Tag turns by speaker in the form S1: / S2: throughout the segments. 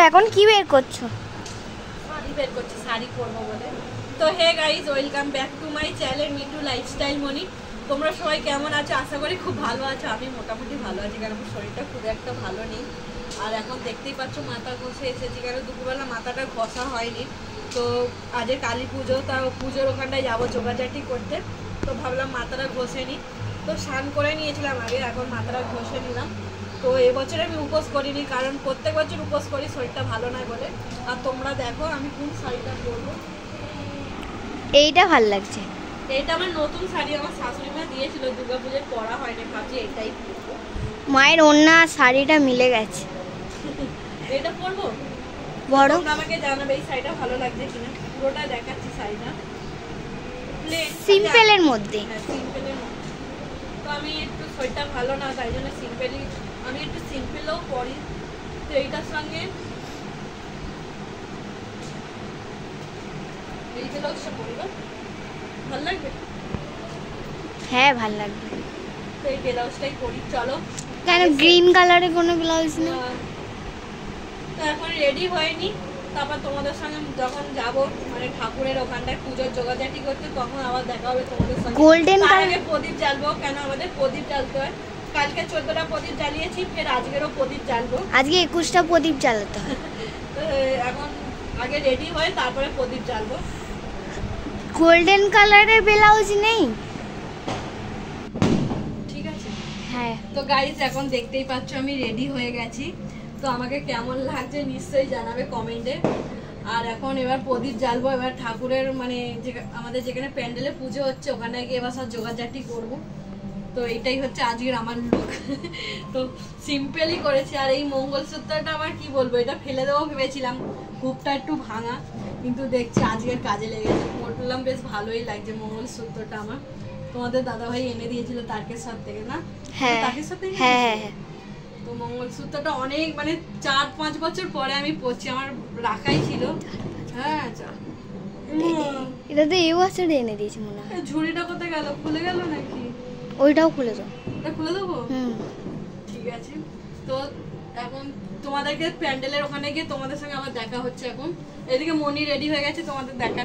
S1: এখন কি বের করছো?
S2: শাড়ি বের করছি, শাড়ি পরবো বলে। তো hey guys, welcome back to my channel Mintu lifestyle Moni. তোমরা সবাই কেমন আছো? আশা করি খুব ভালো আছো। আমি মোটামুটি ভালো আছি, কারণ আমার শরীরটা খুব একটা ভালো নেই। আর এখন দেখতেই পাচ্ছ মাথা ঘষে এসেছি, কারণ দুপুরবেলা মাথাটা ঘষা হয়নি। তো আজ কালী পুজো, তা পুজোর ওখানটায় যাবো যোগাযাটি করতে। তো ভাবলাম মাথাটা ঘষে নিই, তো স্নান করে নিয়েছিলাম আগে, এখন মাথাটা ঘষে নিলাম। তো এবছরে আমি উপোস করিনি, কারণ প্রত্যেক বছর উপোস করি, শরীরটা ভালো নয় বলে। আর তোমরা দেখো আমি কোন শাড়িটা পরবো।
S1: এইটা ভালো লাগছে।
S2: এটা আমার নতুন শাড়ি, আমার শাশুড়ি মা দিয়েছিল, দুর্গাপুজোর পরা হয়নি, ভাবছি এটাই পরবো।
S1: মায়ের ওড়না শাড়িটা মিলে গেছে।
S2: এটা পরবো
S1: বড়।
S2: তোমরা আমাকে জানাবে এই শাড়িটা ভালো লাগছে কিনা। পুরোটা দেখাচ্ছি শাড়িটা,
S1: সিম্পলের মধ্যে।
S2: হ্যাঁ, সিম্পলের মধ্যে। তো আমি একটু শরীরটা ভালো না, তাই জন্য সিম্পলি আমি একটু সিম্পলও পরি। তো এইটার সঙ্গে এই ব্লাউজটা পরবো, ভালো লাগবে।
S1: হ্যাঁ ভালো লাগবে।
S2: তো এই ব্লাউজটাই পরি, চলো।
S1: কেন গ্রিন কালারের কোনো ব্লাউজ নেই?
S2: তো এখন রেডি হয়নি, তারপর তোমাদের সঙ্গে যখন যাব মানে ঠাকুরের ওখানটায় পুজোর জোগাড়জাটি করতে, তখন আবার দেখা হবে তোমাদের সঙ্গে।
S1: গোল্ডেন
S2: তার
S1: কালার
S2: আগে প্রদীপ জ্বালবো, কেন আমাদের প্রদীপ জ্বালতে হয়। কালকে 14টা প্রদীপ জ্বালিয়েছি, ফের আজকেরও প্রদীপ জ্বালবো।
S1: আজকে 21টা প্রদীপ জ্বালাতে হয়।
S2: তো এখন আগে রেডি হয়ে তারপরে প্রদীপ জ্বালবো।
S1: গোল্ডেন কালারের ব্লাউজ নেই?
S2: ঠিক আছে।
S1: হ্যাঁ।
S2: তো গাইস, এখন দেখতেই পাচ্ছ আমি রেডি হয়ে গেছি। তো আমাকে কেমন লাগছে নিশ্চয়ই জানাবে কমেন্টে। আর এখন এবার প্রদীপ জ্বালবো, এবার ঠাকুরের মানে আমাদের যেখানে প্যান্ডেলে পুজো হচ্ছে ওখানে গিয়ে এবার সব জোগাড়জাটি করবো। তো এইটাই হচ্ছে আজকের আমার লুক। তো সিম্পলই করেছি। আর এই মঙ্গলসূত্রটা আমার কি বলবো, এটা ফেলে দেবো ভেবেছিলাম, হুকটা একটু ভাঙা, কিন্তু দেখছি আজকের কাজে লেগেছে। পরলাম, বেশ ভালোই লাগছে মঙ্গলসূত্রটা আমার। তোমাদের দাদাভাই এনে দিয়েছিল তারকেশ্বর থেকে, না?
S1: হ্যাঁ
S2: তারকেশ্বর থেকে।
S1: হ্যাঁ।
S2: তো মঙ্গলসূত্রটা অনেক মানে 4-5 বছর পরে আমি পরছি, আমার রাখাই ছিল। হ্যাঁ,
S1: এটা তো এই বছর এনে দিয়েছি মনে হয়।
S2: ঝুড়িটা কোথায় গেল? খুলে গেল নাকি?
S1: ওইটাও খুলে দাও।
S2: ওটা খুলে দেবো? ঠিক আছে। তো এখন তোমাদেরকে প্যান্ডেলের ওখানে গিয়ে তোমাদের সঙ্গে আবার দেখা হচ্ছে। এখন এইদিকে মনি রেডি হয়ে গেছে, তোমাদের দেখা।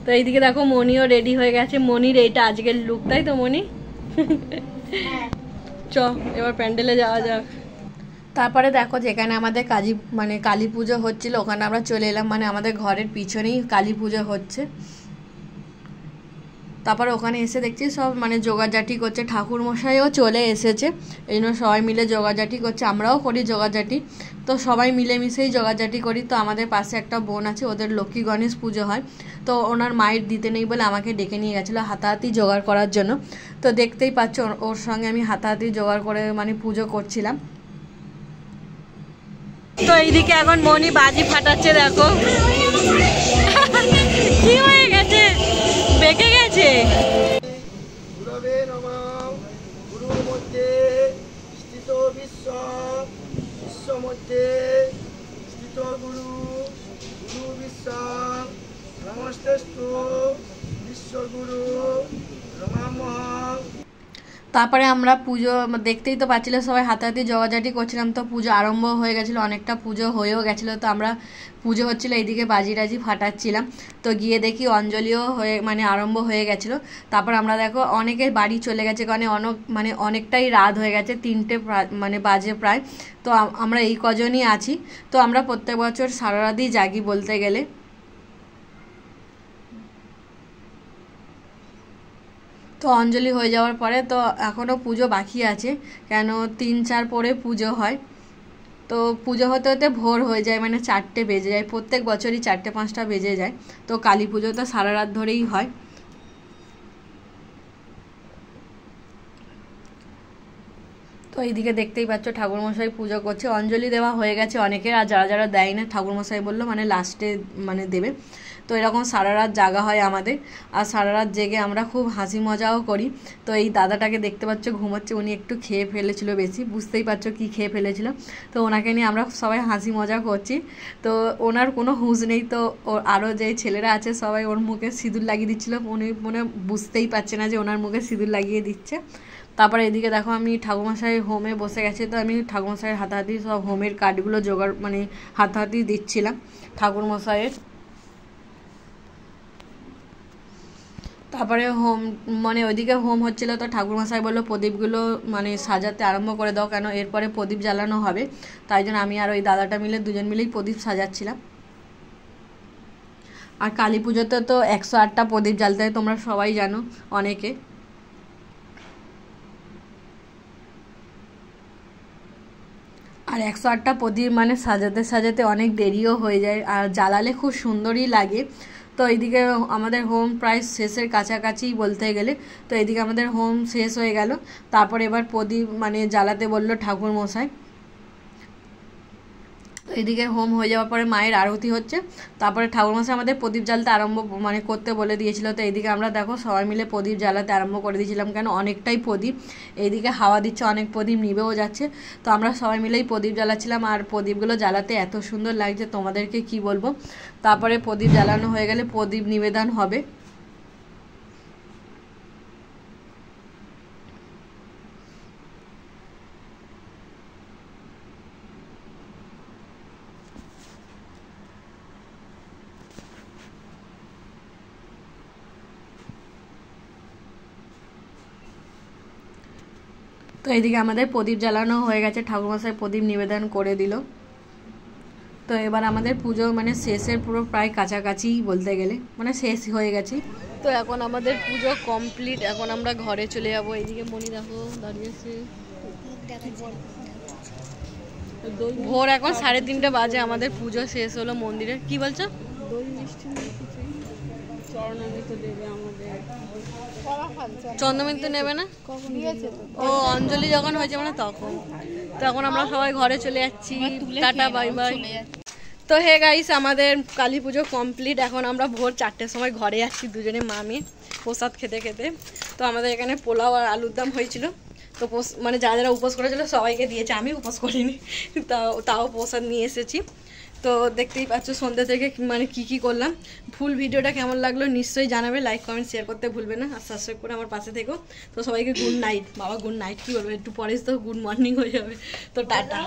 S2: তো এইদিকে দেখো মনিও রেডি হয়ে গেছে। মনির এইটা আজকের লুক, তাই তো মনি? চ এবার প্যান্ডেলে যাওয়া যাক। তারপরে দেখো যেখানে আমাদের কালী পুজো হচ্ছিল ওখানে আমরা চলে এলাম, মানে আমাদের ঘরের পিছনেই কালী পুজো হচ্ছে। তারপরে ওখানে এসে দেখছি সব মানে জোগাড়জাটি করছে, ঠাকুর মশাইও চলে এসেছে, এই জন্য সবাই মিলে জোগাড়জাটি করছে। আমরাও করি জোগাড়জাটি, তো সবাই মিলেমিশেই জোগাড়জাটি করি। তো আমাদের পাশে একটা বোন আছে, ওদের লক্ষ্মী গণেশ পুজো হয়, তো ওনার মায়ের দিতে নেই বলে আমাকে ডেকে নিয়ে গেছিলো হাতাহাতি জোগাড় করার জন্য। তো দেখতেই পাচ্ছ ওর সঙ্গে আমি হাতাহাতি জোগাড় করে মানে পুজো করছিলাম। তো এইদিকে এখন মনি বাজি ফাটাচ্ছে, দেখো কি হয়ে গেছে, বেঁকে গেছে।
S3: গুরবে নমঃ। গুরুর মধ্যে স্থিত বিশ্ব, বিশ্ব মধ্যে স্থিত গুরু, গুরু বিশ্ব নমস্তেস্তু বিশ্বগুরু নমামঃ।
S2: তারপরে আমরা পুজো দেখতেই তো পাচ্ছিলে সবাই হাতাহাতি জোগাড়জাটি করছিলাম। তো পুজো আরম্ভ হয়ে গেছিলো, অনেকটা পুজো হয়েও গেছিলো। তো আমরা পুজো হচ্ছিলো, এইদিকে বাজি টাজি ফাটাচ্ছিলাম। তো গিয়ে দেখি অঞ্জলিও হয়ে মানে আরম্ভ হয়ে গেছিলো। তারপর আমরা দেখো অনেকের বাড়ি চলে গেছে, কারণ অনেকটাই রাত হয়ে গেছে, 3টে মানে বাজে প্রায়। তো আমরা এই কজনই আছি। তো আমরা প্রত্যেক বছর সারা রাতই জাগি বলতে গেলে। তো অঞ্জলি হয়ে যাওয়ার পরে তো এখনও পুজো বাকি আছে, কেন 3-4 পরে পুজো হয়। তো পুজো হতে হতে ভোর হয়ে যায়, মানে 4টে বেজে যায়, প্রত্যেক বছরই 4টে-5টা বেজে যায়। তো কালী পুজো তো সারা রাত ধরেই হয়। তো এইদিকে দেখতেই পাচ্ছ ঠাকুরমশাই পুজো করছে, অঞ্জলি দেওয়া হয়ে গেছে অনেকের, আর যারা যারা দেয় না ঠাকুরমশাই বললো মানে লাস্টে মানে দেবে। তো এরকম সারা রাত জাগা হয় আমাদের, আর সারা রাত জেগে আমরা খুব হাসি মজাও করি। তো এই দাদাটাকে দেখতে পাচ্ছ ঘুমোচ্ছে, উনি একটু খেয়ে ফেলেছিল বেশি, বুঝতেই পারছো কি খেয়ে ফেলেছিল। তো ওনাকে নিয়ে আমরা সবাই হাসি মজা করছি। তো ওনার কোনো হুঁশ নেই, তো আরও যে ছেলেরা আছে সবাই ওর মুখে সিঁদুর লাগিয়ে দিচ্ছিলো, উনি মনে বুঝতেই পারছে না যে ওনার মুখে সিঁদুর লাগিয়ে দিচ্ছে। তারপরে এদিকে দেখো আমি ঠাকুরমশাই হোমে বসে গেছি, তো আমি ঠাকুরমশাইয়ের হাতাহাতি সব হোমের কার্ডগুলো জোগাড় মানে হাতাহাতি দিচ্ছিলাম ঠাকুরমশাইয়ের। তারপরে হোম মানে ওইদিকে হোম হচ্ছিল, তো ঠাকুরমশাই বললো প্রদীপগুলো মানে সাজাতে আরম্ভ করে দাও, কেন এরপরে প্রদীপ জ্বালানো হবে। তাই জন্য আমি আর ওই দাদাটা মিলে দুজন মিলেই প্রদীপ সাজাচ্ছিলাম। আর কালী পুজোতে তো 108টা প্রদীপ জ্বালতে হয়, তোমরা সবাই জানো অনেকে। আর 108টা প্রদীপ মানে সাজাতে সাজাতে অনেক দেরিও হয়ে যায়, আর জ্বালালে খুব সুন্দরই লাগে। তো এইদিকে আমাদের হোম প্রায় শেষের কাছাকাছি বলতে গেলে, তো এইদিকে আমাদের হোম শেষ হয়ে গেল। তারপর এবার প্রদীপ মানে জ্বালাতে বললো ঠাকুর মশাই। এদিকে হোম হয়ে যাওয়ার পরে মায়ের আরতি হচ্ছে, তারপরে ঠাকুরমশাই আমাদের প্রদীপ জ্বালতে আরম্ভ মানে করতে বলে দিয়েছিল। তো এইদিকে আমরা দেখো সবাই মিলে প্রদীপ জ্বালাতে আরম্ভ করে দিয়েছিলাম, কেন অনেকটাই প্রদীপ, এইদিকে হাওয়া দিচ্ছে, অনেক প্রদীপ নিভেও যাচ্ছে। তো আমরা সবাই মিলেই প্রদীপ জ্বালাচ্ছিলাম, আর প্রদীপগুলো জ্বালাতে এত সুন্দর লাগছে তোমাদেরকে কি বলবো। তারপরে প্রদীপ জ্বালানো হয়ে গেলে প্রদীপ নিবেদন হবে। তো এইদিকে আমাদের প্রদীপ জ্বালানো হয়ে গেছে, ঠাকুরমশাই প্রদীপ নিবেদন করে দিল। তো এবার আমাদের পুজো মানে শেষের পুরো প্রায় কাছাকাছি বলতে গেলে, মানে শেষ হয়ে গেছে। তো এখন আমাদের পুজো কমপ্লিট, এখন আমরা ঘরে চলে যাবো। এইদিকে মনি দেখো দাঁড়িয়েছে। ভোর এখন 3:30 বাজে, আমাদের পুজো শেষ হলো মন্দিরে। কি বলছো? দই মিষ্টি চরণামৃত দেবে আমাদের। চন্দ্রমিত নেবে না? ও অঞ্জলি যখন হয়েছে মানে তখন। তো এখন আমরা সবাই ঘরে চলে যাচ্ছি, টাটা বাই বাই। তো হে গাইস, আমাদের কালী পুজো কমপ্লিট। এখন আমরা ভোর 4টের সময় ঘরে যাচ্ছি দুজনে মামি প্রসাদ খেতে খেতে। তো আমাদের এখানে পোলাও আর আলুর দম হয়েছিল, তো মানে যারা যারা উপোস করেছিল সবাইকে দিয়েছে, আমি উপোস করিনি, তাও প্রসাদ নিয়ে এসেছি। তো দেখতেই পাচ্ছ সন্ধ্যা থেকে মানে কি করলাম। ফুল ভিডিওটা কেমন লাগলো নিশ্চয়ই জানাবে, লাইক কমেন্ট শেয়ার করতে ভুলবে না, আর সাবস্ক্রাইব করে আমার পাশে থেকো। তো সবাইকে গুড নাইট। বাবা গুড নাইট কি বলবো, একটু পরে তো গুড মর্নিং হয়ে যাবে। তো টাটা।